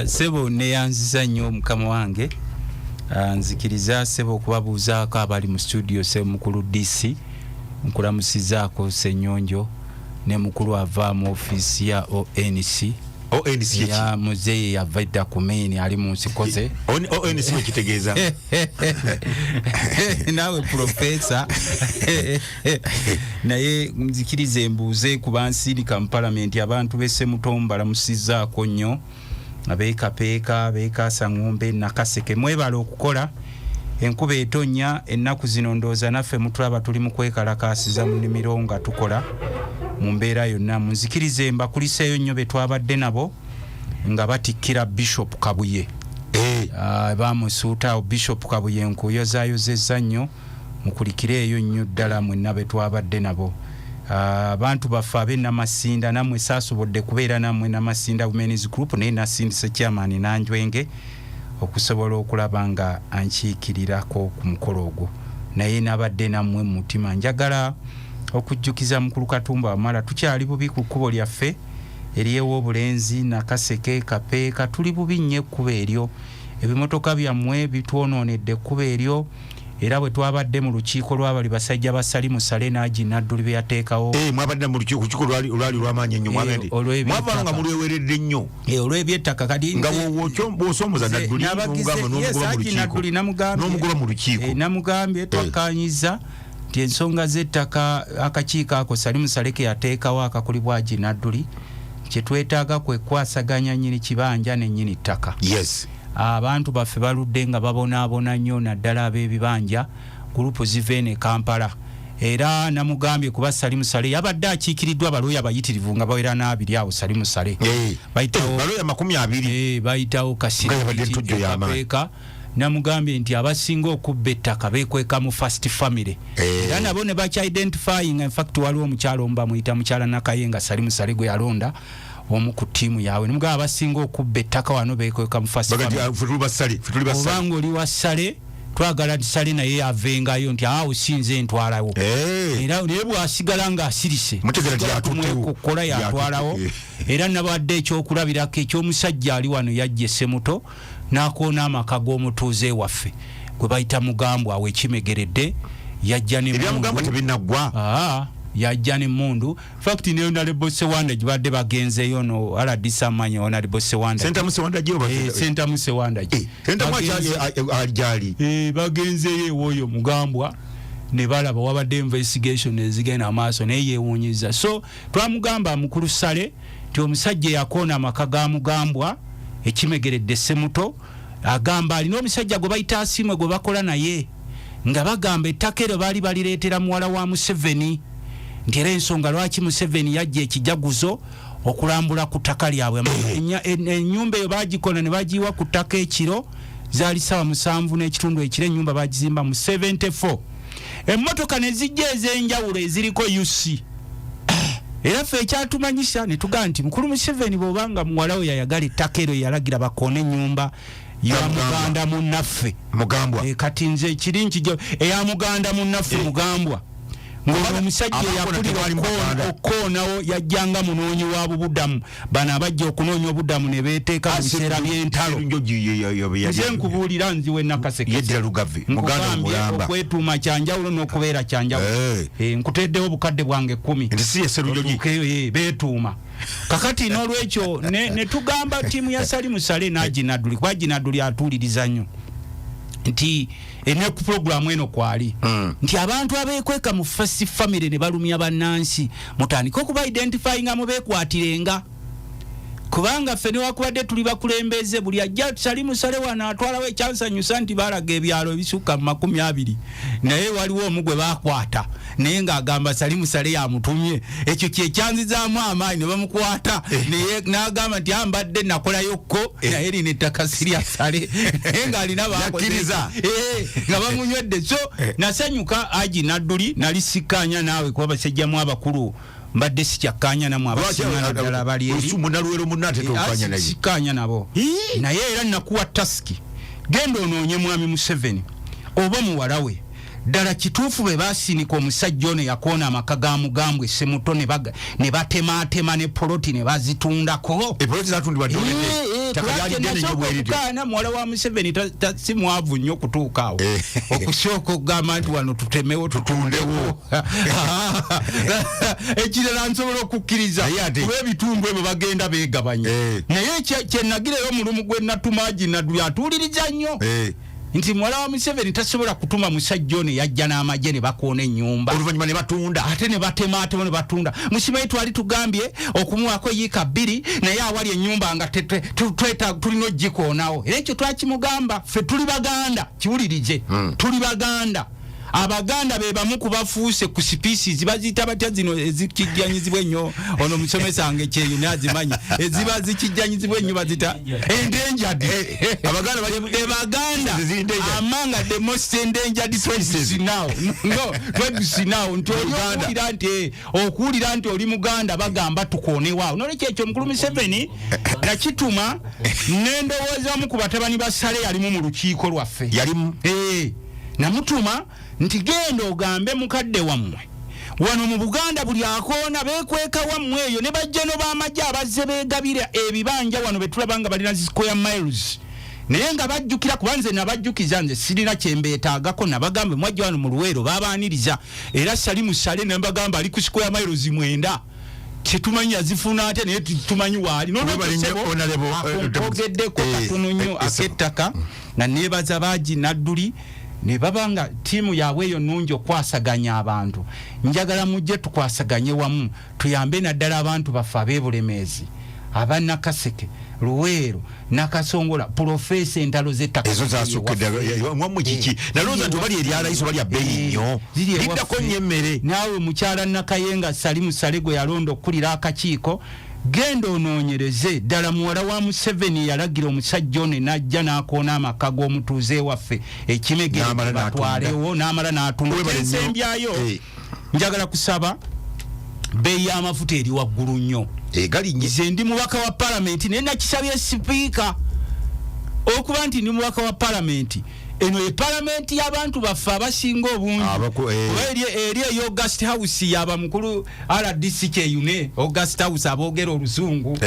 Sebo neyanziza nnyo mukama wange. Nzikiriza sebo okubabuuzaako abali mu studio Semukulu DC. Nkulamusizaako Senyonjo ne mukulu ava mu office ya ONC. Ya Muzeeyi Yava kumeni ali mu nsikoze. ONC kitegeeza. Nawe professor. Naye nzikirize mbuuze kubansirika mu parliament abantu bese mutombala musizaako nnyo. Abeekapeeka beekasa ngombe nakaseke mwebala okukola enkuba etonya ennaku zino ndooza naffe mutulaba tuli mu kwekalakaasiza mu nnimiro nga tukola mu mbeera yonna. Munzikirize mbakuliseeyo nnyo be twabadde nabo nga batikkira Bishop Kabuye. Bamusuuta Bishop Kabuye nkuyozayozezza nnyo mukulikireeyo nnyo ddala mwenna be twabadde nabo. Abantu baffe ab'Namasinda namwe saasobodde kubeera namwe Namasinda Women's Group naye nasindise chairman Nanjwenge okusobola okulaba nga ankiikirirako ku mukolo ogwo. Naye nabadde nammwe mu mutima. Njagala okujjukiza mukulu Katumba Wamala tukyali bubi ku kkubo lyaffe eriyewo obulenzi nakaseke kapeeka tuli bubi nnyo ekkubo eryo. Ebimotoka byammwe bitwonoonedde ekkubo eryo. Era bwe twabadde mu lukiiko lw'abali basajja basali musale naji nadduli be yateekawo. Mwabadde mu lukiiko lwali lw'amaanyi ennyo mwagende. Mwavanga nga mulweweredde nnyo. Olw'ebyettaka kati nga bw'osomooza nadduli n'omugoba mu lukiiko. Namugambye twakkaanyiza nti ensonga z'ettaka akakiiko ako sali musale ke yateekawo akakulibwa Haji Nadduli kye twetaaga kwe kwasaganya nnyini kibanja ne nnyini ttaka. Yes. Abantu baffe baludde nga babonaabona nnyo naddala ab'ebibanja gurupu ziveene Kampala. Era namugambye kuba sali musale yabadde akiikiriddwa balooya bayitirivu nga bawera n'abiri awo sali musale. Bayitawo balooya 20. Bayitawo Kasirika. Namugambye nti abasinga okubba ettaka beekweka mu First Family. Era nabo ne bakya identifying in fact waliwo omukyalo omba muyita mukyala Nakayenga sali musale gwe yalonda omu ku tiimu yawe. Nimugamba abasinga okubba ettaka wano beekweka mu First Family. Obanga oli wa ssale twagala ssale naye avengayo nti usinze ntwalawo. Era naye bw'asigala ng'asirise kukola yatwalawo. Era nabadde ekyokulabirako ekyomusajja ali wano yajja Semuto n'akoona amaka g'omutuuze waffe gwe bayita Mugambwa awo ekimegeredde yajja ne Mugambwa tebinnagwa. Yajja ne mundu fact ne Honorable Sewanda gibadde bagenzeeyo no aladisa amanyi Honorable Sewanda Senta Musewanda gyo Senta Musewanda Senta mwajali bagenzeeyo oyo Mugambwa ne balaba wabadde investigation ezigenda amaaso naye yeewuunyiza. So twamugamba mukulu Sale ti omusajja yakoona amaka ga Mugambwa ekimegeredde Semuto agamba alina omusajja gwe bayita Asimwe gwe bakola naye nga bagamba ettaka eryo baali balireetera muwala wa Museveni nti era ensonga lwaki Museveni yajja ekijaguzo okulambula ku ttaka lyabwe. Ennyumba eyo baagikola ne bagiwa ku ttaka ekiro zaali 7 n'ekitundu ekiro ennyumba bagizimba mu 74. Emmotoka ne zijja ez'enjawulo eziriko UC. Era ffe ekyatumanyisa ne tugamba nti mukulu Museveni bw'obanga muwala we yayagala ettaka eryo yalagira bakoone ennyumba ya muganda munnaffe Mugambwa. Kati nze ekiri nkijo eya muganda munnaffe Mugambwa. Omusajja yakulira okoonawo yajjanga munoonyi wa bubudamu bano abajja okunoonya obudamu ne beeteeka mu biseera by'entalo. Nze nkubuulira nziwe Nakaseke yeddira Lugave muganda mulamba okwetuuma kyanjawulo n'okubeera kyanjawulo. Nkuteddewo obukadde bwange 10 nti si Sserunjogi beetuuma. Kakati n'olwekyo ne tugamba tiimu ya Sali Musale n'Haji Nadduli kwa Haji Nadduli atuuliriza nnyo nti ene ku programu eno kwali nti abantu abeekweka mu First Family ne balumya bannansi mutandika okuba identifying nga mubeekwatirenga kubanga ffe newakubadde tuli bakulembeze buli ajja Sali Musale wano atwalawo ekyansanyusa nti baalaga ebyalo ebisukka mu 20 naye waliwo omugwe baakwata naye ng'agamba Sali Musale yamutumye ekyo kyekyanzizaamu amaanyi ne bamukwata naye n'agamba nti ambadde nakolayokko naye lino ettaka sirya Sale naye ng'alina bakkiriza nga bamunywedde. So nasanyuka Haji Nadduli nali sikkaanya naawe kuba basajjamu abakulu mbadde sikyakkaanya namwe abasinga ddala bali eri munalwero munnate tokanya naye sikkaanya nabo naye era nakuwa taski genda onoonye mwami Museveni oba muwala we ddala kituufu bwe basinika omusajja ono yakoona amaka ga mugambwe Semuto ne batemaatema ne poloti ne bazitundako. Poloti zatundibwa kana muwala wa Museveni si mwavu nnyo kutuuka awo okusooka okugamba nti wano tutemewo tutundewo. Ekirala nsobola okukkiriza kuba ebitundu ebyo bagenda beegabanya naye kyenagirayo mulumu gwe Luttamaguzi Nadduli atuuliriza nnyo nti muwala wa Museveni tasobola kutuma musajja ono yajja n'amagye ne bakoona ennyumba oluvannyuma ne batunda ate ne batemaatema ne batunda. Musimanyi twali tugambye okumuwaako yiika 2 naye awali ennyumba nga tulina ogikoonawo era ekyo twakimugamba ffe tuli Baganda kiwulirize tuli Baganda. Abaganda be bamu kubafuuse ku species bazita batya zino ezikijjanyizibwa ennyo ono musomesa nge kyeyo nazimanyi eziba zikijjanyizibwa ennyo bazita endangered. Abaganda Baganda amanga the most endangered species now no now nti okuwulira nti oli Muganda bagamba tukoonewawo nolwekyo omukulu Museveni nakituma nendowooza mu ku batabani ba Sale yalimu mu lukiiko lwaffe yalimu namutuma nti genda ogambe mukadde wammwe wano mu Buganda buli akoona beekweka wammwe eyo ne bajjano b'amagye abazze beegabira ebibanja wano betulabanga balina square miles naye nga bajjukira kuba nze nabajjukiza nze sirina kyembeetaagako nabagambe mwajja wano mu Luweero babaaniriza era Salimu Sale ne mbagamba ali ku square miles 9 tetumanyi azifuna ate naye tumanyi waali nonogeddeko katono nnyo ak'ettaka na neebaza Baagi Nadduli ne babanga tiimu yaabwe eyo nnungi okwasaganya abantu. Njagala mujje tukwasaganye wamu tuyambe naddala abantu baffe ab'ebulemeezi aba Nakaseke Luweero Nakasongola Profesa entalo z'ettaka ezo zasukkedde mwammwe kiki nalooza nti bali eri alayisa bali abbeeyi nnyo liddako nnyo emmere. Naawe mukyala Nakayenga Salimu Sale gwe yalonda okkulira akakiiko genda onoonyereze ddala muwala wa Museveni yalagira omusajja ono n'ajja n'akoona amaka g'omutuuze waffe ekimege batwalewo n'amala n'atunda. Ensembyayo njagala kusaba bbeeyi y'amafuta eri waggulu nnyo nze ndi mubaka wa palamenti naye nakisabye sipiika okuba nti ndi mubaka wa palamenti eno ye palamenti y'abantu baffe abasinga obungi eri eyo August House yaba mukulu RDC kyeyune August House aboogera oluzungu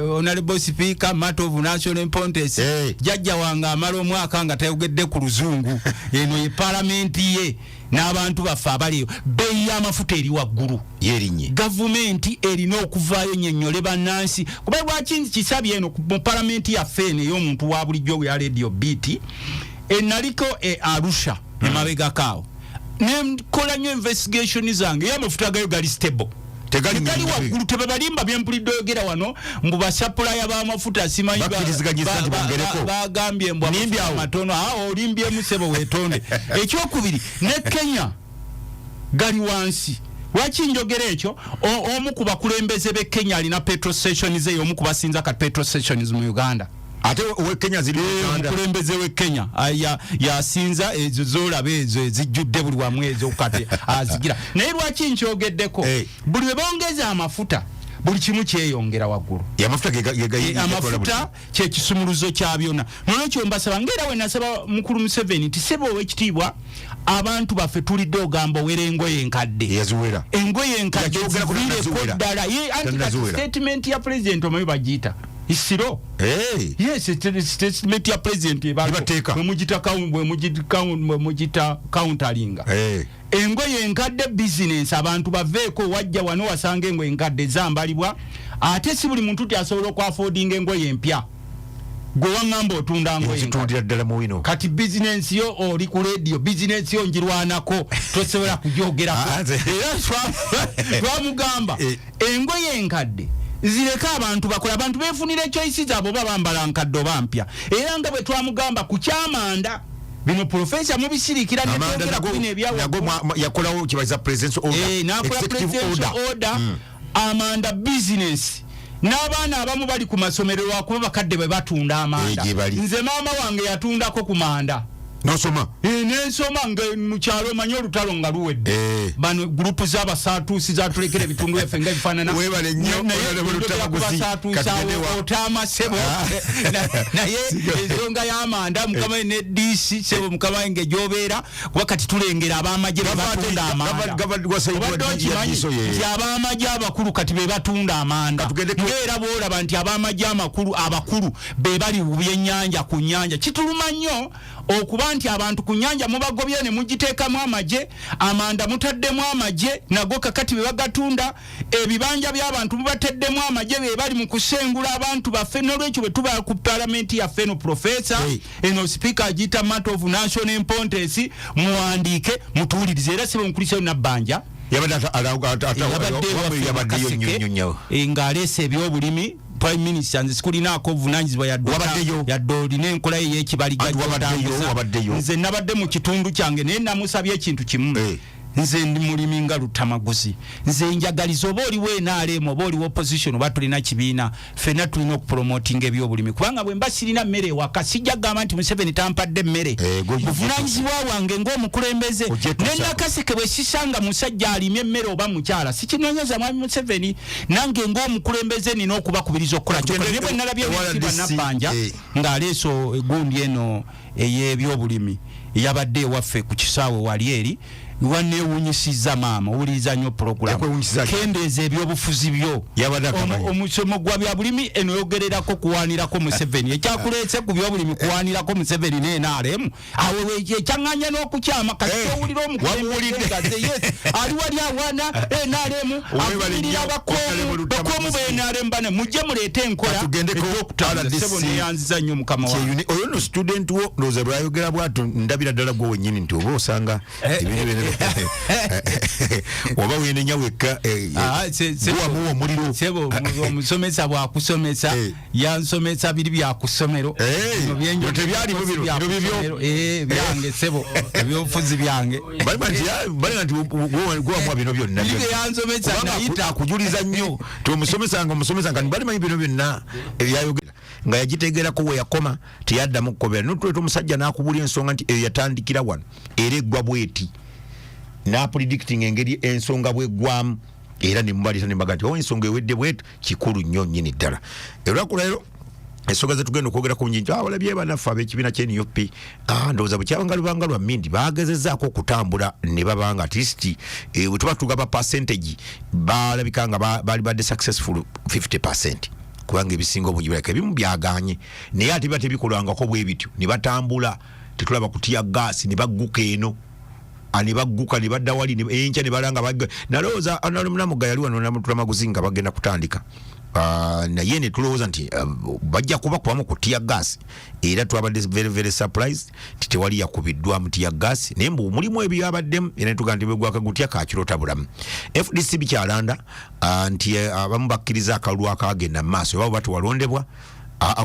Honorable Speaker Matter of National Importance jajja wange amala omwaka nga tayogedde ku luzungu eno ye palamenti ye n'abantu baffe abaliyo. Bbeeyi y'amafuta eri waggulu yerinye gavumenti erina okuvaayo nnyonnyole bannansi kuba lwaki kisabye eno mu palamenti yaffe eno ey'omuntu wa bulijjo we ya Radio Beat enaliko Arusha emabegakaawo nekola nnyo investigation zange y'amafuta gayo gali stable tegali waggulu tebabalimba byempulidde oyogera wano mbu basapulaya b'amafuta simanyi bagambye mbu matono olimbyemu sebo weetonde. Ekyokubiri ne Kenya gali wansi. Lwaki njogera ekyo? Omu ku bakulembeze b'e Kenya alina petrol stations eyo omu ku basinza ka petrol stations mu Uganda. Ate we Kenya zili mukulembeze we Kenya yasinza ezo zolaba ezo ezijjudde buli wamu ezo kati azigira. Naye lwaki nkyogeddeko buli we bongeza amafuta buli kimu kyeyongera waggulu. Amafuta kye kisumuluzo kya byonna. Nolwekyo mbasaba ngera we nasaba mukulu Museveni nti sebo ow'ekitiibwa abantu baffe tulidde ogamba owera engoye enkadde engoye enkadde ziviireko ddala ye anti statement ya president omanyi bagiyita isiro yes statement ya president mugita counterlinga engoye enkadde business abantu baveeko wajja wano wasanga engoye enkadde zambalibwa ate si buli muntu tyasobola okwaffordinga engoye empya gwe waŋŋamba otunda ngoye kati business yo oli ku radio business yo njirwanako tosobola kujoogerako era twamugamba engoye enkadde zireka abantu bakola abantu beefunira choices abo babambala nkadde oba mpya era nga bwe twamugamba ku kyamanda bino professor mubisirikira ne twogera ku bino ebyawo yakolawo kibaza presidential order nakola presidential order amanda business n'abaana abamu bali ku masomero lwakuba bakadde bwe batunda amanda nze maama wange yatundako ku manda nosoma nensoma nga mukyalo manyo olutalo nga luwedde bano grupu z'abasatuusi zatulekera ebitundu effe nga bifaanana webale nnyo otama sebo naye ensonga y'amanda mukama we ne DC sebo mukama we ng'egyobeera kuba kati tulengera ab'amagye be batunda amanda obadde okimanyi nti ab'amagye abakulu kati be batunda amanda ng'era bw'olaba nti ab'amagye abakulu be bali byennyanja ku nnyanja kituluma nnyo okuba nti abantu ku nnyanja mubagobye ne mugiteekamu amagye amanda mutaddemu amagye nago kakati be bagatunda ebibanja by'abantu mubateddemu amagye be bali mu kusengula abantu baffe n'olwekyo bwe tuba ku palamenti yaffe no profesa eno speaker agiyita matter of national importance muwandiike mutuwulirize era sibe mukuliseyo nabbanja ng'aleese ebyobulimi Prime Minister nze sikulinaako obuvunanyizibwa yadde olina enkola ye y'ekibaligajja nze nabadde mu kitundu kyange naye namusabye ekintu kimu nze ndi mulimi nga Luttamaguzi nze njagaliza oba oliwo NRM oba oliwo opposition oba tulina kibiina ffenna tulina okupromotinga ebyobulimi kubanga bwe mba sirina mmere ewaka sijja gamba nti Museveni tampadde mmere buvunanyizibwa wange ng'omukulembeze ne nakaseke bwe sisanga musajja alimye emmere oba mukyala sikinoonyeza mwami Museveni nange ng'omukulembeze nina okubakubiriza okukola kyokka naye bwe nalabye Weekitiibwa Nabbanja ng'aleeso egundi eno ey'ebyobulimi yabadde ewaffe ku kisaawe wali eri wanewunyisiza maama owuliriza nnyo puroguramu kendeeza ebyobufuzi byo omusomo gwa bya bulimi eno yogererako kuwaanirako Museveni ekyakuleetse ku byobulimi kuwaanirako Museveni ne NRM awo ekyaŋŋanya n'okukyama kati owulira omukulembeze yes ali wali awaana NRM avulirira bakoomu ba NRM bane mujje muleete enkola ekyokutabasebo neyanziza nnyo mukama wange oyo no student wo ndowooza lwayogera bw'ato ndabira ddala gwe wennyini nti oba osanga ebintu oba wenenya wekka guwamuwa omuliro sebo omusomesa bwakusomesa yansomesa biri byakusomero tebyalimu bino byange sebo ebyobufuzi byange balina nti guwamuwa bino byonna yansomesa nayita akujuliza nnyo ti omusomesanga nibalimanyi bino byonna ebyayogera nga yagitegerako we yakoma teyaddamu kukobera notuleta omusajja n'akubulya ensonga nti eyo yatandikira wano era eggwa bweti na predicting engeri ensonga bweggwamu era nemubalisa nembaga nti ensonga ewedde bwetu kikulu nnyo nnyini ddala olwakulero ensonga zetugenda okwogerako nyingi olabye banaffe ab'ekibiina ky'NUP ndowooza bukyabanga lubanga lwa mindi bagezezaako okutambula ne babanga at least bwe tuba tugaba percentage balabika nga bali badde successful 50%. kubanga ebisinga obungi baleka ebimu byaganye naye ate biba tebikolwangako bwe bityo ne batambula tetulaba kutya gaasi ne bagguka eno ani bagguka ne badda wali enkya ne balanga bagga nalowooza namuga yali wano Luttamaguzi nga bagenda kutandika naye ne tulowooza nti bajja kuba kubamu kutya gaasi era twabadde very very surprised nti tewali yakubiddwamu tya gaasi naye mbu mulimu ebyo abaddemu era netugaa nti bwegwaka gutya kakirota bulamu FDC bikyalanda nti abamu bakkiriza akalulu akagenda mu maaso oba bati walondebwa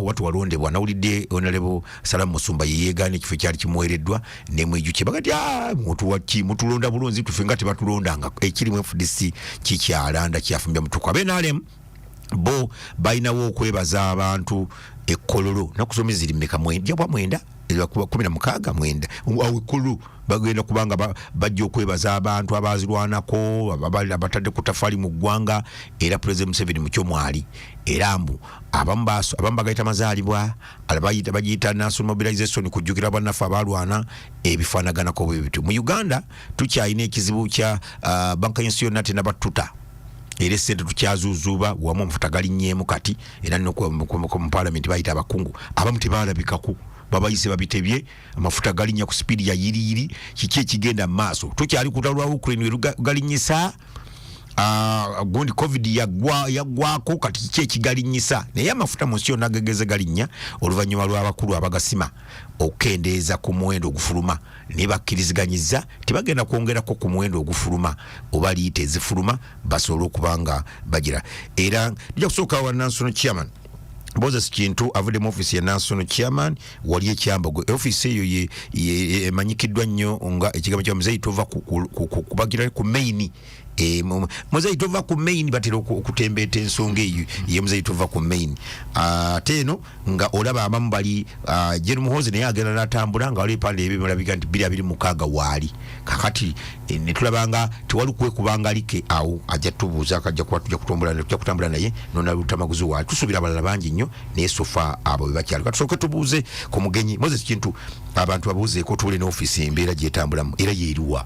watu walondebwa nawulidde Honorable Salamu Musumba yeyeegaana ekifo kyali kimuweereddwa nemwijukye bagati mutulonda bulunzi tufe nga tebatulondanga ekiri mu FDC kikyalanda kyafumbya mutuku abenaalemu bo balinawo okwebaza abantu ekkololo nakusome ziri mmeka mwenda 16 ekkololo bagenda kubanga bajja okwebaza abantu abazirwanako abatadde ku tafaali mu ggwanga era President Museveni mu kyomwali era mbu abamu bagayita mazaalibwa bagiyita national mobilization kujjukira bannaffe abalwana ebifaanaganako bwe bityo mu Uganda tukyalina ekizibu kya banka y'ensi yonna tenabatuta era essente tukyazuuzuuba wamu omufuta galinnyemu kati era mu parliament bayita abakungu abamu tebalabikako babayise babitebye amafuta galinnya ku speed ya yiriyiri kiki ekigenda mu maaso tukyali kutalwa Ukraine galinyisa gundi covid yaggwako kati kiki ekigalinyisa naye amafuta mu nsi yonna gageze galinnya oluvannyuma lw'abakulu abagasima okendeeza ku muwendo ogufuluma ne bakkiriziganyiza tebagenda kwongerako ku muwendo ogufuluma oba liita ezifuluma basobole okubanga bagira era nija kusooka wa national chairman Moses Kintu avudde mu office ya national chairman wali ekyambogo office eyo emanyikiddwa nnyo nga ekigambo kya Muzeeyi tova kubagira ku main Muzeeyi tova ku main batera okutembeeta ensonga eyo ye Muzeeyi tova ku main ate eno nga olaba abamu bali Jeri Muhoozi naye agenda n'atambula nga wali pande ebyo mulabika nti 226 waali kakati ne tulabanga tewali kwekubanga like awo ajja tubuuza akajja kutambula naye nona Luttamaguzi waali tusuubira abalala bangi nnyo naye sofa abo be bakyali katusooke tubuuze ku mugenyi Moses kintu abantu babuuzeeko tuule n'ofiisi embeera gyetambulamu era yeeriwa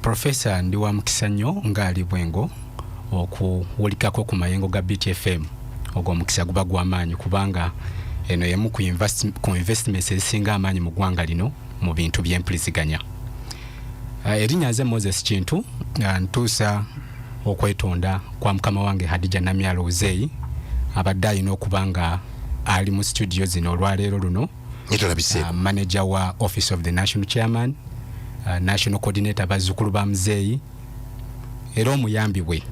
Professor ndi wa mukisa nnyo ng'ali bwengo okuwulikako ku mayengo ga BTFM ogwo mukisa guba gw'amaanyi kubanga eno yemu ku investments ezisinga amaanyi mu ggwanga lino mu bintu by'empuliziganya. Erinnya nze Moses Kintu ntuusa okwetonda kwa mukama wange Hadija Namyalo Muzeeyi abadde alina okuba nga ali mu studio zino olwaleero luno manager wa Office of the National Chairman, National Coordinator bazzukulu ba Muzeeyi era omuyambi bwe.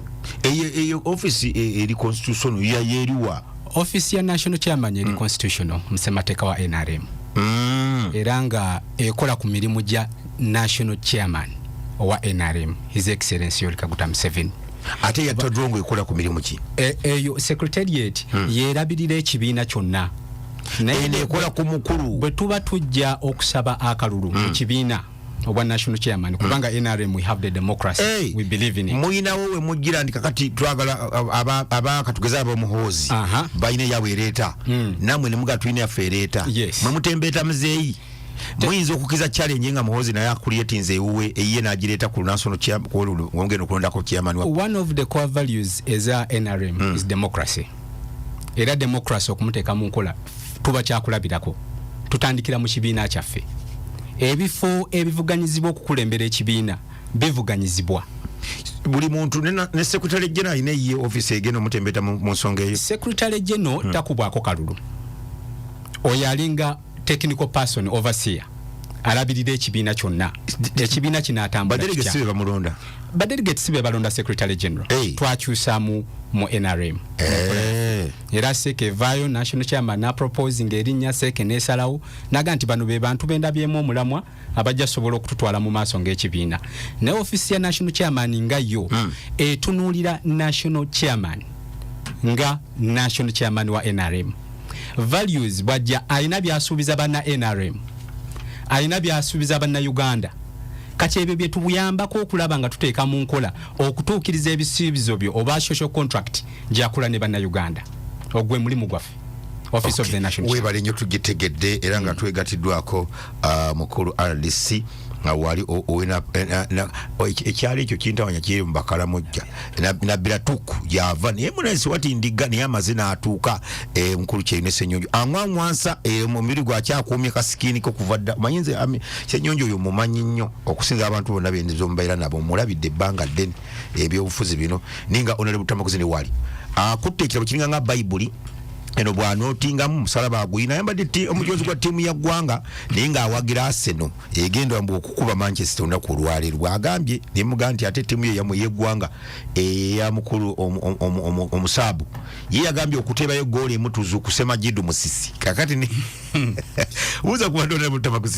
Eyo office eri constitutional ya yeriwa office ya National Chairman eri constitutional msemateeka wa NRM era nga ekola ku mirimu gya National Chairman wa NRM His Excellency Yoweri Kaguta Museveni. Ate yatadrongo ekola ku mirimu ki eyo secretariat yerabirira ekibiina kyonna naye ekola ku mukulu bwe tuba tujja okusaba akalulu mu kibiina obwa National Chairman kubanga NRM we have the democracy we believe in it. Muyina wowe mujira ndi kakati twagala abaka tugeza abo Muhoozi bayine yawe ereta namwe ne muga twine yafe ereta mwe mutembeeta Muzeeyi muyinza okukiza challenge nga Muhoozi naye akuliyetinze ewuwe eyiye n'agireta ku National Chairman ku wongeno okulondako chairman wa one of the core values is NRM is democracy era democracy okumuteeka mu nkola tuba kyakulabirako tutandikira mu kibiina kyaffe ebifo ebivuganyizibwa okukulembera ekibiina bivuganyizibwa buli muntu ne secretary general ine ye office egeno mutembeta mu nsonga eyo secretary general takubwako kalulu oyalinga technical person overseer alabirira ekibiina kyonna ekibiina kinatambula badelegates sibe balonda secretary general twakyusa mu NRM era seke vayo National Chairman na proposing erinnya seke nesalawo naga nti bano be bantu benda byemu omulamwa abajja sobola okututwala mu maaso ng'ekibiina ne office ya National Chairman nga yo etunuulira National Chairman nga National Chairman wa NRM values bwajja alina byasuubiza banna NRM alina byasuubiza banna Uganda kati ebyo bye tubuyambako okulaba nga tuteeka mu nkola okutuukiriza ebisuubizo byo oba social contract gyakola ne banna Uganda ogwe mulimu gwaffe Office of the National Chairman. Webale nnyo tugitegedde era nga twegatiddwako mukulu RDC wali owena ekyali ekyo kintawanya kiri mu Bakalamojja nabbira tuku Yava naye munasi wati ndiga naye amazina atuuka mukulu Kyeyune Ssenyonjo amwamwansa omubiri gwakyakuumye kasikini ko kuva dda manyinze Ssenyonjo oyo mumanyi nnyo okusinga abantu bonna bendizo mubaira nabo mulabidde ebbanga ddene ebyobufuzi bino ninga Honorable Luttamaguzi ne wali akutte ekirabo kiringa nga Bayibuli eno bw'anootingamu musalaba aguyina yambadde omujozi gwa ttiimu ya ggwanga naye ng'awagira Arsenal egenda mbu okukuba Manchester olunaku olwaleero agambye ne mugaa nti ate ttiimu y'eggwanga eya mukulu omusaabu ye yagambye okuteebayo ggoolo emu tuzuuku Semajidu Musisi kakati buuza ku Honorable Luttamaguzi